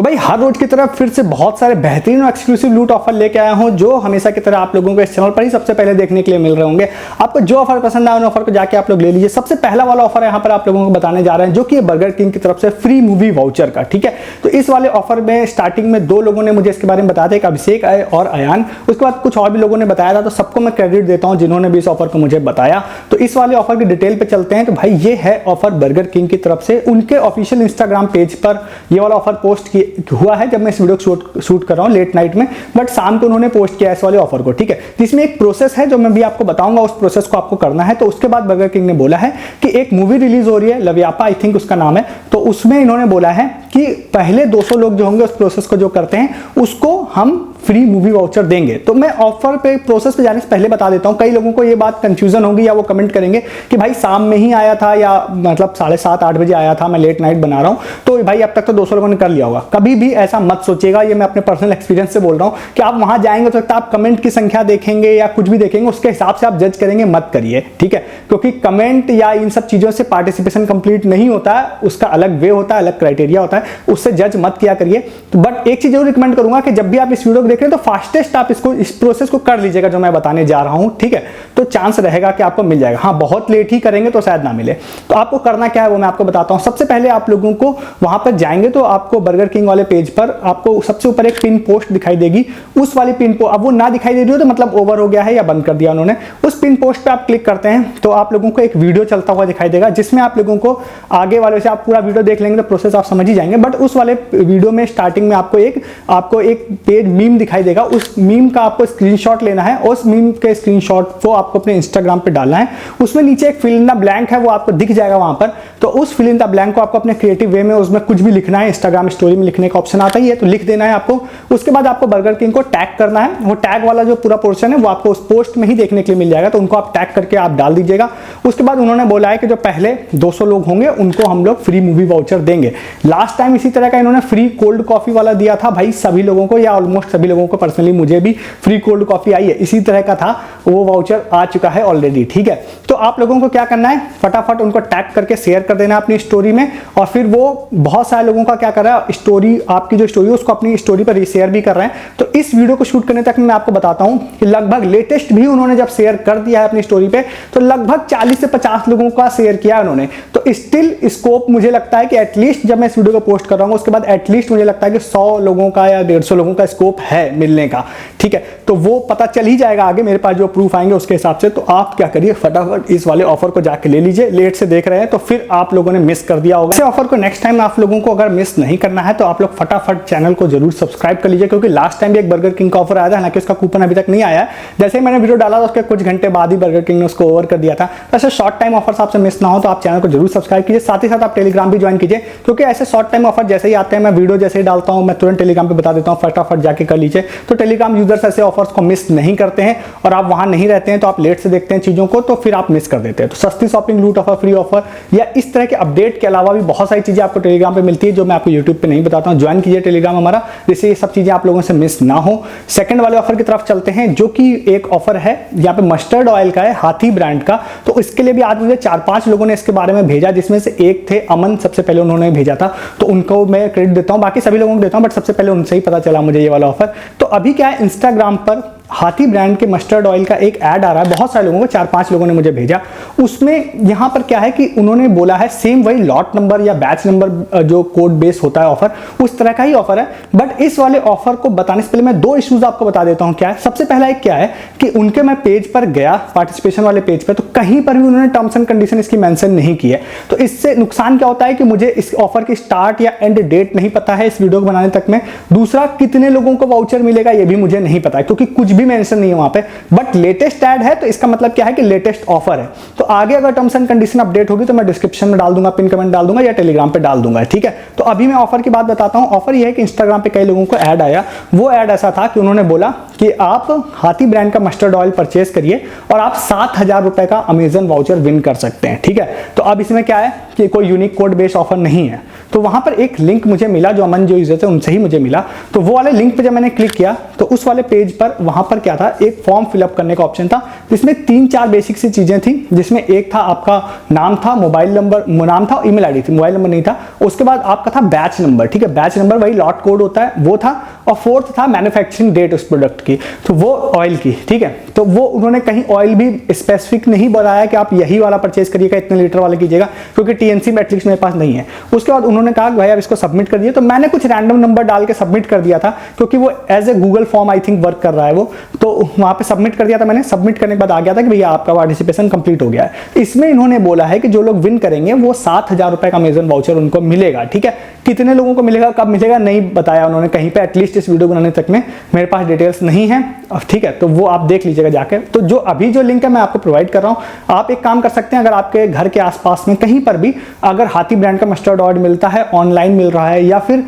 तो भाई हर रोज की तरह फिर से बहुत सारे बेहतरीन और एक्सक्लूसिव लूट ऑफर लेके आया हूं, जो हमेशा की तरह आप लोगों को इस चैनल पर ही सबसे पहले देखने के लिए मिल रहे होंगे। आपको जो ऑफर पसंद आए उन ऑफर को जाके आप लोग ले लीजिए। सबसे पहला वाला ऑफर यहाँ पर आप लोगों को बताने जा रहे हैं, जो कि बर्गर किंग की तरफ से फ्री मूवी वाउचर का। ठीक है, तो इस वाले ऑफर में स्टार्टिंग में 2 लोगों ने मुझे इसके बारे में बताया था, एक अभिषेक और अयान। उसके बाद कुछ और भी लोगों ने बताया था, तो सबको मैं क्रेडिट देता हूं जिन्होंने भी इस ऑफर को मुझे बताया। तो इस वाले ऑफर की डिटेल पे चलते हैं। तो भाई ये है ऑफर बर्गर किंग की तरफ से, उनके ऑफिशियल इंस्टाग्राम पेज पर ये वाला ऑफर पोस्ट हुआ है जब मैं इस वीडियो को शूट कर रहा हूं लेट नाइट में, बट शाम को उन्होंने पोस्ट किया इस वाले ऑफर को। ठीक है, जिसमें एक प्रोसेस है जो मैं भी आपको बताऊंगा, उस प्रोसेस को आपको करना है। तो उसके बाद बर्गर किंग ने बोला है कि एक मूवी रिलीज हो रही है, लव्यापा आई थिंक उसका नाम है। तो उसमें इन्होंने बोला है कि पहले 200 लोग जो होंगे उस प्रोसेस को जो करते हैं उसको हम फ्री मूवी वाउचर देंगे। तो मैं ऑफर पे प्रोसेस पे जाने से पहले बता देता हूं, कई लोगों को ये बात कंफ्यूजन होगी या वो कमेंट करेंगे कि भाई शाम में ही आया था या मतलब 7:30-8 बजे आया था, मैं लेट नाइट बना रहा हूं, तो भाई अब तक तो 200 लोगों ने कर लिया होगा। कभी भी ऐसा मत सोचिएगा, ये मैं अपने पर्सनल एक्सपीरियंस से बोल रहा हूं कि आप वहां जाएंगे तो आप कमेंट की संख्या देखेंगे या कुछ भी देखेंगे, उसके हिसाब से आप जज करेंगे, मत करिए। ठीक है, क्योंकि कमेंट या इन सब चीजों से पार्टिसिपेशन कंप्लीट नहीं होता है, उसका अलग वे होता है, अलग क्राइटेरिया होता है, उससे जज मत किया करिए। बट एक चीज जरूर रिकमेंड करूंगा कि जब भी आप इस वीडियो को देख रहे हैं तो फास्टेस्ट आप इस प्रोसेस को कर लीजिएगा जो मैं बताने जा रहा हूं। ठीक है, तो चांस रहेगा कि आपको मिल जाएगा। हाँ, बहुत लेट ही करेंगे तो शायद ना मिले। तो आपको करना क्या है वो मैं आपको बताता हूं। सबसे पहले आप लोगों को वहां पर जाएंगे तो आपको बर्गर किंग वाले पेज पर आपको सबसे ऊपर एक पिन पोस्ट दिखाई देगी। उस वाली पिन पोस्ट, अब वो ना दिखाई दे रही हो तो मतलब ओवर हो गया है या बंद कर दिया उन्होंने। उस पिन पोस्ट पे आप क्लिक करते हैं तो आप लोगों को एक वीडियो चलता हुआ दिखाई देगा, जिसमें आप लोगों को आगे वाले से आप पूरा वीडियो देख लेंगे तो प्रोसेस आप समझ ही जाएंगे। बट उस वाले वीडियो में स्टार्टिंग में आपको एक पेज मीम दिखाई देगा। उस मीम का आपको स्क्रीनशॉट लेना है, उस मीम के स्क्रीनशॉट को आपको अपने इंस्टाग्राम पे डालना है। उसमें नीचे एक फिल इन द ब्लैंक है, वो आपको दिख जाएगा वहां पर। तो उस फिल इन द ब्लैंक को आपको अपने क्रिएटिव वे में उसमें कुछ भी लिखना है। इंस्टाग्राम स्टोरी में लिखने का ऑप्शन आता ही है, तो लिख देना है आपको। उसके बाद आपको बर्गर किंग को टैग करना है। वो टैग वाला जो पूरा पोर्शन है वो आपको उस पोस्ट में ही देखने के लिए मिल जाएगा, तो उनको आप टैग करके आप डाल दीजिएगा। उसके बाद उन्होंने बोला है कि जो पहले 200 लोग होंगे उनको हम लोग फ्री मूवी वाउचर देंगे। लास्ट टाइम इसी तरह का इन्होंने फ्री कोल्ड कॉफी वाला दिया था भाई सभी लोगों को, या ऑलमोस्ट सभी लोगों को। पर्सनली मुझे भी फ्री कोल्ड कॉफी आई है, इसी तरह का था, वो वाउचर आ चुका है ऑलरेडी। ठीक है, तो आप लोगों को क्या करना है, फटाफट उनको टैग करके शेयर कर देना अपनी स्टोरी में। और फिर वो बहुत सारे लोगों का क्या कर रहा है, स्टोरी, आपकी जो स्टोरी है उसको अपनी स्टोरी पर शेयर भी कर रहे हैं। तो इस वीडियो को शूट करने तक मैं आपको बताता हूं कि लगभग लेटेस्ट भी उन्होंने जब शेयर कर दिया है अपनी स्टोरी पे, तो लगभग 40 से 50 लोगों का शेयर किया है उन्होंने। तो स्टिल स्कोप मुझे लगता है कि एटलीस्ट जब मैं इस वीडियो को पोस्ट कर रहा हूं उसके बाद एटलीस्ट मुझे लगता है कि 100 लोगों का या 150 लोगों का स्कोप है मिलने का। ठीक है, तो वो पता चल ही जाएगा आगे, मेरे पास जो प्रूफ आएंगे उसके हिसाब से। तो आप क्या करिए, फटाफट इस वाले ऑफर को जाके ले लीजिए। लेट से देख रहे हैं तो फिर आप लोगों ने मिस कर दिया होगा। इस ऑफर को नेक्स्ट टाइम आप लोगों को अगर मिस नहीं करना है तो आप लोग फटाफट चैनल को जरूर सब्सक्राइब कर लीजिए, क्योंकि लास्ट टाइम भी एक बर्गर किंग का ऑफर आया था, हालांकि उसका कूपन अभी तक नहीं आया है। जैसे ही मैंने वीडियो डाला था उसके कुछ घंटे बाद ही बर्गर किंग ने उसको ओवर कर दिया था। ऐसे शॉर्ट टाइम ऑफर्स आपसे मिस ना हो तो आप चैनल को जरूर सब्सक्राइब कीजिए। साथ ही साथ आप टेलीग्राम भी ज्वाइन कीजिए, क्योंकि ऐसे शॉर्ट टाइम ऑफर जैसे ही आते हैं, मैं वीडियो जैसे ही डालता हूं मैं तुरंत टेलीग्राम पे बता देता हूं, फटाफट जाके कर लीजिए। तो टेलीग्राम यूजर्स ऐसे ऑफर्स को मिस नहीं करते हैं, और आप वहां नहीं रहते हैं तो आप लेट से देखते हैं चीजों को, तो फिर आप मिस कर देते हैं। तो सस्ती शॉपिंग, लूट ऑफर, फ्री ऑफर या इस तरह के अपडेट के अलावा भी बहुत सारी चीजें आपको टेलीग्राम पे मिलती है जो मैं आपको यूट्यूब पे नहीं बताता हूं। ज्वाइन कीजिए टेलीग्राम हमारा, जिससे ये सब चीजें आप लोगों से मिस ना हो। सेकंड वाले ऑफर की तरफ चलते हैं, जो कि एक ऑफर है यहाँ पे मस्टर्ड ऑयल का है, हाथी ब्रांड का। तो इसके लिए भी आज मुझे 4-5 लोगों ने इसके बारे में भेजा, जिसमें से एक थे अमन, सबसे पहले उन्होंने भेजा था, तो उनको मैं क्रेडिट देता हूं। बाकी सभी लोगों को देता हूं, बट सबसे पहले उनसे ही पता चला मुझे ये वाला ऑफर। तो अभी क्या है, इंस्टाग्राम पर हाथी ब्रांड के मस्टर्ड ऑयल का एक ऐड आ रहा है, बहुत सारे लोगों को, 4-5 लोगों ने मुझे भेजा। उसमें यहां पर क्या है कि उन्होंने बोला है सेम वही लॉट नंबर या बैच नंबर जो कोड बेस होता है ऑफर, उस तरह का ही ऑफर है। बट इस वाले ऑफर को बताने से पहले मैं 2 इश्यूज आपको बता देता हूं। क्या है, सबसे पहला एक क्या है कि उनके मैं पेज पर गया, पार्टिसिपेशन वाले पेज पर, तो कहीं पर भी उन्होंने टर्म्स एंड कंडीशन इसकी मेंशन नहीं की है। तो इससे नुकसान क्या होता है कि मुझे इस ऑफर की स्टार्ट या एंड डेट नहीं पता है इस वीडियो को बनाने तक में। दूसरा, कितने लोगों को वाउचर मिलेगा ये भी मुझे नहीं पता है, क्योंकि कुछ भी मेंशन नहीं है वहां पे। बट लेटेस्ट ऐड है, तो इसका मतलब क्या है कि लेटेस्ट ऑफर है। तो आगे अगर टर्म्स एंड कंडीशन अपडेट होगी तो मैं डिस्क्रिप्शन में डाल दूंगा, पिन कमेंट डाल दूंगा या टेलीग्राम पे डाल दूंगा। ठीक है, तो अभी मैं ऑफर की बात बताता हूं। ऑफर ये है कि इंस्टाग्राम पे कई लोगों को ऐड आया, वो ऐड ऐसा था कि उन्होंने बोला कि आप हाथी ब्रांड का मस्टर्ड ऑयल परचेज करिए और आप 7,000 रुपए का अमेजन वाउचर विन कर सकते हैं। ठीक है, तो अब इसमें क्या है कि कोई यूनिक कोड बेस्ड ऑफर नहीं है। तो वहाँ पर एक लिंक मुझे मिला, जो अमन जो यूजर थे उनसे ही मुझे मिला। तो वो वाले लिंक पे जब मैंने क्लिक किया तो उस वाले पेज पर वहाँ पर क्या था, एक फॉर्म फिलअप करने का ऑप्शन था, जिसमें 3-4 बेसिक सी चीज़ें थी, जिसमें एक था आपका नाम था, मोबाइल नंबर, नाम था, ईमेल आईडी थी, मोबाइल नंबर नहीं था। उसके बाद आपका था बैच नंबर, ठीक है, बैच नंबर वही लॉट कोड होता है वो था, और फोर्थ था मैन्युफैक्चरिंग डेट उस प्रोडक्ट की, तो वो ऑयल की, ठीक है। तो वो उन्होंने कहीं ऑयल भी स्पेसिफिक नहीं बताया कि आप यही वाला परचेज करिएगा, इतने लीटर वाला कीजिएगा, क्योंकि टीएनसी में एटलीस्ट मेरे पास नहीं है। उसके बाद उन्होंने कहा भाई आप इसको सबमिट कर दिए, तो मैंने कुछ रैंडम नंबर डाल के सबमिट कर दिया था, क्योंकि वो as a Google form I think work कर रहा है वो, तो वहां पे सबमिट कर दिया था मैंने। सबमिट करने के बाद आ गया था कि भैया आपका पार्टिसिपेशन कंप्लीट हो गया है। इसमें इन्होंने बोला है कि जो लोग विन करेंगे वो 7,000 रुपए का अमेजन वाउचर उनको मिलेगा, ठीक है। कितने लोगों को मिलेगा, कब मिलेगा, नहीं बताया उन्होंने कहीं पे, एटलीस्ट इस वीडियो बनाने तक में मेरे पास डिटेल्स नहीं है, ठीक है। तो वो आप देख लीजिएगा जाके। तो जो अभी जो लिंक है मैं आपको प्रोवाइड कर रहा हूं, आप एक काम कर सकते हैं, अगर आपके घर के आसपास में कहीं पर भी अगर हाथी ब्रांड का मस्टर्ड ऑयल मिलता है, ऑनलाइन मिल रहा है या फिर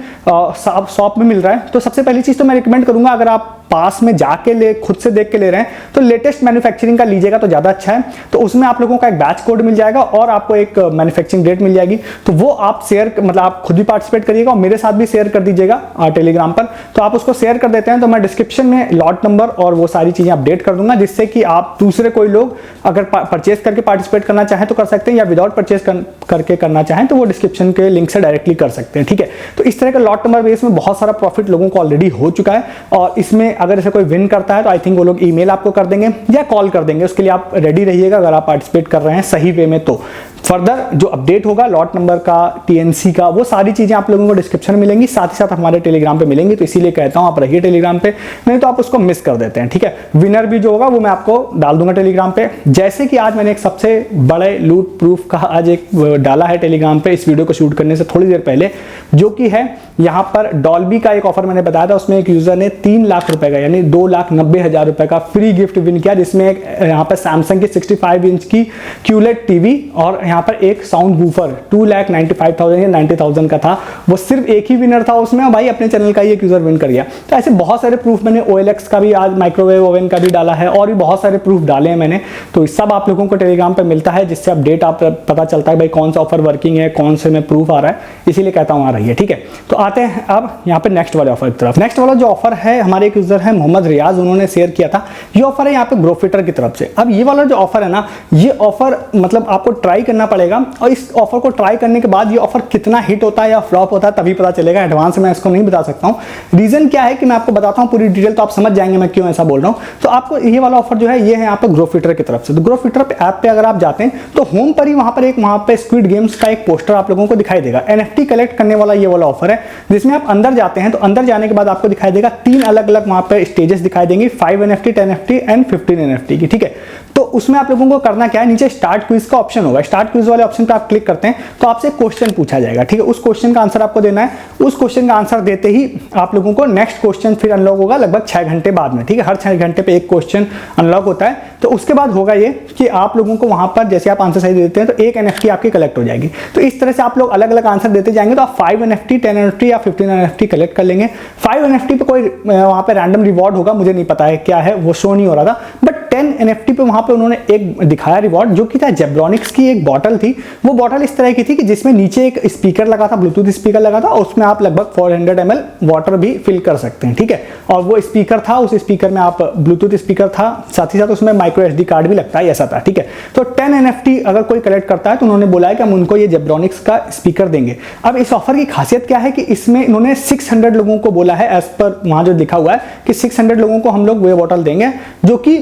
शॉप में मिल रहा है, तो सबसे पहली चीज तो मैं रिकमेंड करूंगा, अगर आप पास में जाके ले, खुद से देख के ले रहे हैं, तो लेटेस्ट मैन्युफैक्चरिंग का लीजिएगा तो ज्यादा अच्छा है। तो उसमें आप लोगों का एक बैच कोड मिल जाएगा और आपको एक मैन्युफैक्चरिंग डेट मिल जाएगी। तो वो आप शेयर, मतलब आप खुद भी पार्टिसिपेट करिएगा और मेरे साथ भी शेयर कर दीजिएगा टेलीग्राम पर। तो आप उसको शेयर कर देते हैं तो मैं डिस्क्रिप्शन में लॉट नंबर और वो सारी चीजें अपडेट कर दूंगा, जिससे कि आप दूसरे कोई लोग अगर परचेज करके पार्टिसिपेट करना चाहें तो कर सकते हैं, या विदाउट परचेज करके करना चाहें तो वो डिस्क्रिप्शन के लिंक से डायरेक्टली कर सकते हैं, ठीक है। तो इस तरह का लॉट नंबर बेस में बहुत सारा प्रॉफिट लोगों को ऑलरेडी हो चुका है, और इसमें अगर इसे कोई विन करता है तो आई थिंक वो लोग ईमेल आपको कर देंगे या कॉल कर देंगे। उसके लिए आप रेडी रहिएगा अगर आप पार्टिसिपेट कर रहे हैं सही वे में। तो फर्दर जो अपडेट होगा लॉट नंबर का, टीएनसी का, वो सारी चीजें आप लोगों को डिस्क्रिप्शन में मिलेंगी, साथ ही साथ हमारे टेलीग्राम पे मिलेंगी। तो इसीलिए कहता हूं आप रहिए टेलीग्राम पे, नहीं तो आप उसको मिस कर देते हैं, ठीक है। विनर भी जो होगा वो मैं आपको डाल दूंगा टेलीग्राम पे। जैसे कि आज मैंने एक सबसे बड़े लूट प्रूफ का आज एक डाला है टेलीग्राम पे इस वीडियो को शूट करने से थोड़ी देर पहले, जो कि है यहाँ पर डॉल्बी का एक ऑफर मैंने बताया था। उसमें एक यूजर ने 3 लाख रुपए का, यानी 2,90,000 रुपए का फ्री गिफ्ट विन किया, जिसमें एक यहाँ पर सैमसंग की 65 इंच की क्यूलेट टीवी और यहाँ पर एक साउंड वूफर 2,95,000 या 90,000 का था। वो सिर्फ एक ही विनर था उसमें, और भाई अपने चैनल का ही एक यूजर विन कर गया। तो ऐसे बहुत सारे प्रूफ मैंने OLX का भी, आज माइक्रोवेव ओवन का भी डाला है, और भी बहुत सारे प्रूफ डाले हैं मैंने। तो सब आप लोगों को टेलीग्राम पे मिलता है, जिससे अपडेट आप पता चलता है भाई कौन सा ऑफर वर्किंग है, कौन से में प्रूफ आ रहा है। इसीलिए कहता हूँ आ रही है, ठीक है। तो आते हैं अब यहाँ पे नेक्स्ट वाले ऑफर की तरफ। नेक्स्ट वाला जो ऑफर है, हमारे एक यूजर है मोहम्मद रियाज, उन्होंने शेयर किया था। ये ऑफर है यहाँ पे ग्रोफिटर की तरफ से। अब ये वाला जो ऑफर है ना, ये ऑफर मतलब आपको ट्राई करना पड़ेगा, और इस ऑफर को ट्राई करने के बाद ये ऑफर कितना हिट होता है या फ्लॉप होता है तभी पता चलेगा। एडवांस में इसको नहीं बता सकता हूँ। रीजन क्या है कि मैं आपको बताता हूँ पूरी डिटेल, तो आप समझ जाएंगे मैं क्यों ऐसा बोल रहा हूँ। तो आपको ये वाला ऑफर जो है ये है यहाँ पे ग्रोफिटर की तरफ से। तो ग्रोफिटर ऐप पे अगर आप जाते हैं तो होम पर ही वहां पे स्क्विड गेम्स का एक पोस्टर आप लोगों को दिखाई देगा। NFT कलेक्ट करने वाला ये वाला ऑफर है, जिसमें आप अंदर जाते हैं तो अंदर जाने के बाद आपको दिखाई देगा 3 अलग अलग वहां पे स्टेजेस दिखाई देंगे, 5 NFT, 10 NFT एंड 15 NFT की, ठीक है। तो उसमें आप लोगों को करना क्या है, नीचे स्टार्ट क्विज का ऑप्शन होगा। स्टार्ट क्विज वाले ऑप्शन पे आप क्लिक करते हैं तो आपसे क्वेश्चन पूछा जाएगा, ठीक है। उस क्वेश्चन का आंसर आपको देना है। उस क्वेश्चन का आंसर देते ही आप लोगों को नेक्स्ट क्वेश्चन फिर अनलॉक होगा लगभग 6 घंटे बाद में, ठीक है। हर 6 घंटे पे एक क्वेश्चन अनलॉक होता है। तो उसके बाद होगा ये कि आप लोगों को वहां पर जैसे आप आंसर सही देते हैं तो एक NFT आपकी कलेक्ट हो जाएगी। तो इस तरह से आप लोग अलग अलग आंसर देते जाएंगे तो आप 5 NFT, 10 NFT या 15 NFT कलेक्ट कर लेंगे। 5 NFT पे कोई वहां पे रैंडम रिवॉर्ड होगा, मुझे नहीं पता है क्या है, वो शो नहीं हो रहा था। बट 10 NFT पे वहां पे उन्होंने एक दिखाया रिवॉर्ड, जो कि था जेब्रॉनिक्स की एक बॉटल थी। वो बॉटल इस तरह की थी कि जिसमें नीचे एक स्पीकर लगा था, ब्लूटूथ स्पीकर लगा था, और उसमें आप लगभग 400 ml वाटर भी फिल कर सकते हैं, ठीक है। और वो स्पीकर था, उस स्पीकर में आप ब्लूटूथ स्पीकर था, साथ ही साथ उसमें माइक्रो SD कार्ड भी लगता है, ऐसा था, ठीक है। तो 10 NFT अगर कोई कलेक्ट करता है तो उन्होंने बोला है कि हम उनको ये जेब्रॉनिक्स का स्पीकर देंगे। अब इस ऑफर की खासियत क्या है कि इसमें इन्होंने 600 लोगों को बोला है, एज पर वहां जो लिखा हुआ है कि 600 लोगों को हम लोग वो बॉटल देंगे, जो कि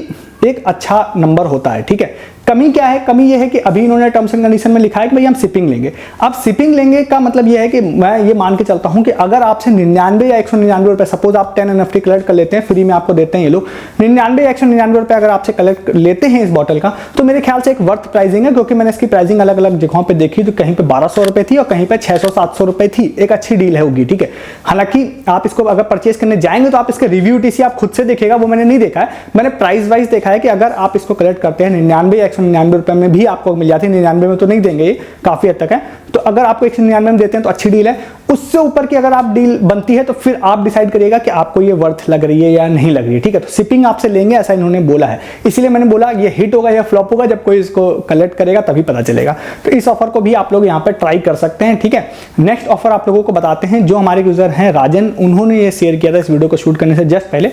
एक अच्छा नंबर होता है, ठीक है। कमी क्या है, कमी ये है कि अभी इन्होंने टर्म्स एंड कंडीशन में लिखा है कि भाई हम शिपिंग लेंगे। अब शिपिंग लेंगे का मतलब ये है कि मैं ये मान के चलता हूं कि अगर आपसे 99 या 199 रुपए, सपोज आप 10 NFT कलेक्ट कर लेते हैं, फ्री में आपको देते हैं ये लोग, 99 या 199 रुपए अगर आपसे कलेक्ट लेते हैं इस बॉटल का, तो मेरे ख्याल से एक वर्थ प्राइसिंग है। क्योंकि मैंने इसकी प्राइसिंग अलग अलग जगहों पर देखी, तो कहीं पे 1200 रुपए थी और कहीं पे 600-700 रुपए थी। एक अच्छी डील है होगी, ठीक है। हालांकि आप इसको अगर परचेज करने जाएंगे तो आप इसके रिव्यू TC आप खुद से देखिएगा, वो मैंने नहीं देखा है। मैंने प्राइस वाइज देखा है कि अगर आप इसको कलेक्ट करते हैं 99 या 199 रुपए में भी आपको मिल जाती है, 99 में तो नहीं देंगे, ये काफी हद तक है। तो अगर आपको 199 में देते हैं तो अच्छी डील है। उससे ऊपर की अगर आप डील बनती है तो फिर आप डिसाइड करिएगा कि आपको ये वर्थ लग रही है या नहीं लग रही है, ठीक है। तो शिपिंग आपसे लेंगे ऐसा इन्होंने बोला है, इसीलिए मैंने बोला ये हिट होगा या फ्लॉप होगा जब कोई इसको कलेक्ट करेगा तभी पता चलेगा। तो इस ऑफर को भी आप लोग यहाँ पर ट्राई कर सकते हैं, ठीक है। नेक्स्ट ऑफर आप लोगों को बताते हैं, जो हमारे यूजर हैं राजन, उन्होंने ये शेयर किया था इस वीडियो को शूट करने से जस्ट पहले।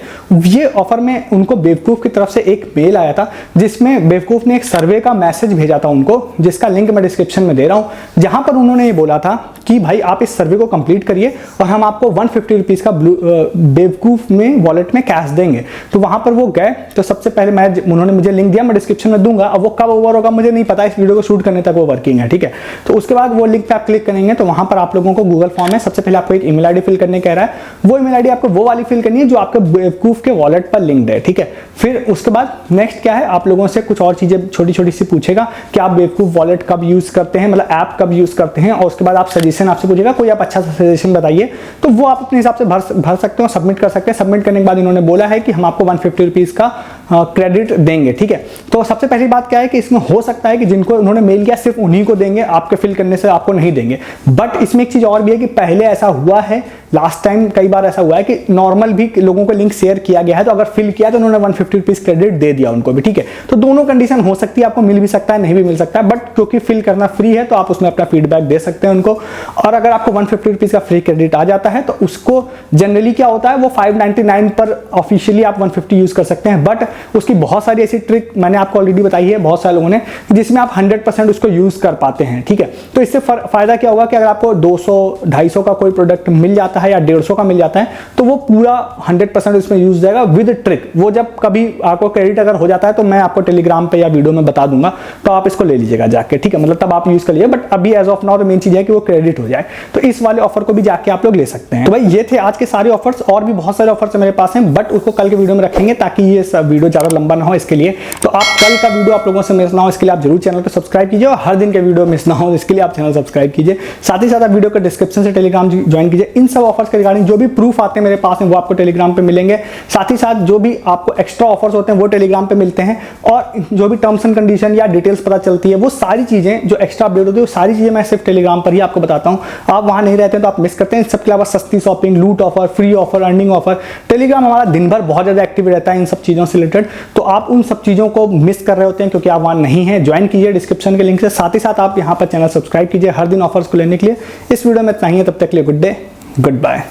ये ऑफर में उनको बेवकूफ की तरफ से एक मेल आया था जिसमें बेवकूफ ने एक सर्वे का मैसेज भेजा था उनको, जिसका लिंक मैं डिस्क्रिप्शन में दे रहा हूं, जहां पर उन्होंने ये बोला था कि भाई आप इस सर्वे को कंप्लीट करिए और हम आपको 150 रुपीज का बेवकूफ में वॉलेट में कैश देंगे। तो वहां पर वो गए, तो सबसे पहले उन्होंने मुझे लिंक दिया, मैं डिस्क्रिप्शन में दूंगा। अब वो कब ओवर होगा मुझे नहीं पता, इस वीडियो को शूट करने तक वो वर्किंग है, ठीक है। तो उसके बाद वो लिंक पे आप क्लिक करेंगे तो वहां पर आप लोगों को गूगल फॉर्म है, सबसे पहले आपको एक ईमेल आईडी फिल करने कह रहा है। वो ईमेल आईडी आपको वो वाली फिल करनी है जो आपके बेवकूफ के वॉलेट पर लिंक्ड है, ठीक है। फिर उसके बाद नेक्स्ट क्या है, आप लोगों से कुछ और चीजें छोटी छोटी सी पूछेगा कि आप बेवकूफ वॉलेट कब यूज करते हैं, मतलब ऐप कब यूज करते हैं, और उसके बाद आप सजेशन आपसे पूछेगा, कोई आप अच्छा सा सजेशन बताइए, तो वो आप अपने हिसाब से भर सकते हो, सबमिट कर सकते हैं। सबमिट करने के बाद इन्होंने बोला है कि हम आपको 150 रुपीज का क्रेडिट देंगे, ठीक है। तो सबसे पहली बात क्या है कि इसमें हो सकता है कि जिनको उन्होंने मेल किया सिर्फ उन्हीं को देंगे, आपके फिल करने से आपको नहीं देंगे। बट इसमें एक चीज और भी है कि पहले ऐसा हुआ है, लास्ट टाइम कई बार ऐसा हुआ है कि नॉर्मल भी लोगों को लिंक शेयर किया गया है, तो अगर फिल किया तो उन्होंने 150 रुपीज क्रेडिट दे दिया उनको भी, ठीक है। तो दोनों कंडीशन हो सकती है, आपको मिल भी सकता है नहीं भी मिल सकता है, बट क्योंकि फिल करना फ्री है तो आप उसमें अपना फीडबैक दे सकते हैं उनको। और अगर आपको 150 रुपीज का फ्री क्रेडिट आ जाता है तो उसको जनरली क्या होता है, वो 599 पर ऑफिशियली आप 150 यूज कर सकते हैं। बट उसकी बहुत सारी ऐसी ट्रिक मैंने आपको ऑलरेडी बताई है बहुत सारे लोगों ने, जिसमें आप 100% उसको यूज कर पाते हैं, ठीक है। तो इससे फायदा क्या होगा कि अगर आपको 200-250 का कोई प्रोडक्ट मिल जाता है या 150 का मिल जाता है तो वो पूरा 100% उसमें यूज जाएगा विद ट्रिक। वो जब कभी आपको क्रेडिट अगर हो जाता है तो मैं आपको टेलीग्राम पे या वीडियो में बता दूंगा, तो आप इसको ले लीजिएगा जाके, ठीक है। मतलब तब आप यूज कर लीजिए, बट अभी एज ऑफ नाउ तो मेन चीज है कि वो क्रेडिट हो जाए। तो इस वाले ऑफर को भी जाके आप लोग ले सकते हैं। तो भाई ये थे आज के सारे ऑफर्स, और भी बहुत सारे ऑफर्स मेरे पास हैं, बट उसको कल के वीडियो में रखेंगे ताकि ये सब वीडियो ज्यादा लंबा ना हो इसके लिए। तो आप कल का वीडियो आप लोगों से मिस ना हो इसके लिए आप जरूर चैनल को सब्सक्राइब कीजिए, और हर दिन के वीडियो मिस ना हो इसके लिए आप चैनल सब्सक्राइब कीजिए। साथ ही साथ आप वीडियो के डिस्क्रिप्शन से टेलीग्राम ज्वाइन कीजिए। इन सब ऑफर्स के रिगार्डिंग जो भी प्रूफ आते हैं मेरे पास में वो आपको टेलीग्राम पे मिलेंगे। साथ ही साथ जो भी आपको एक्स्ट्रा ऑफर्स होते हैं वो टेलीग्राम पे मिलते हैं, और जो भी टर्म्स एंड कंडीशन या डिटेल्स पता चलती है वो सारी चीजें जो एक्स्ट्रा अपडेट होती है वो सारी चीजें मैं सिर्फ टेलीग्राम पर ही आपको बताता हूँ। आप वहां नहीं रहते हैं तो आप मिस करते हैं। सबके अलावा सस्ती शॉपिंग, लूट offer, free offer, earning offer, Telegram हमारा दिन भर बहुत ज्यादा एक्टिव रहता है इन सब चीजों से रिलेटेड। तो आप उन सब चीजों को मिस कर रहे होते हैं क्योंकि आप वहां नहीं है। ज्वाइन कीजिए डिस्क्रिप्शन के लिंक से। साथ ही साथ आप यहाँ पर चैनल सब्सक्राइब कीजिए हर दिन ऑफर्स को लेने के लिए। इस वीडियो में इतना ही है, तब तक के लिए गुड डे, गुड बाय।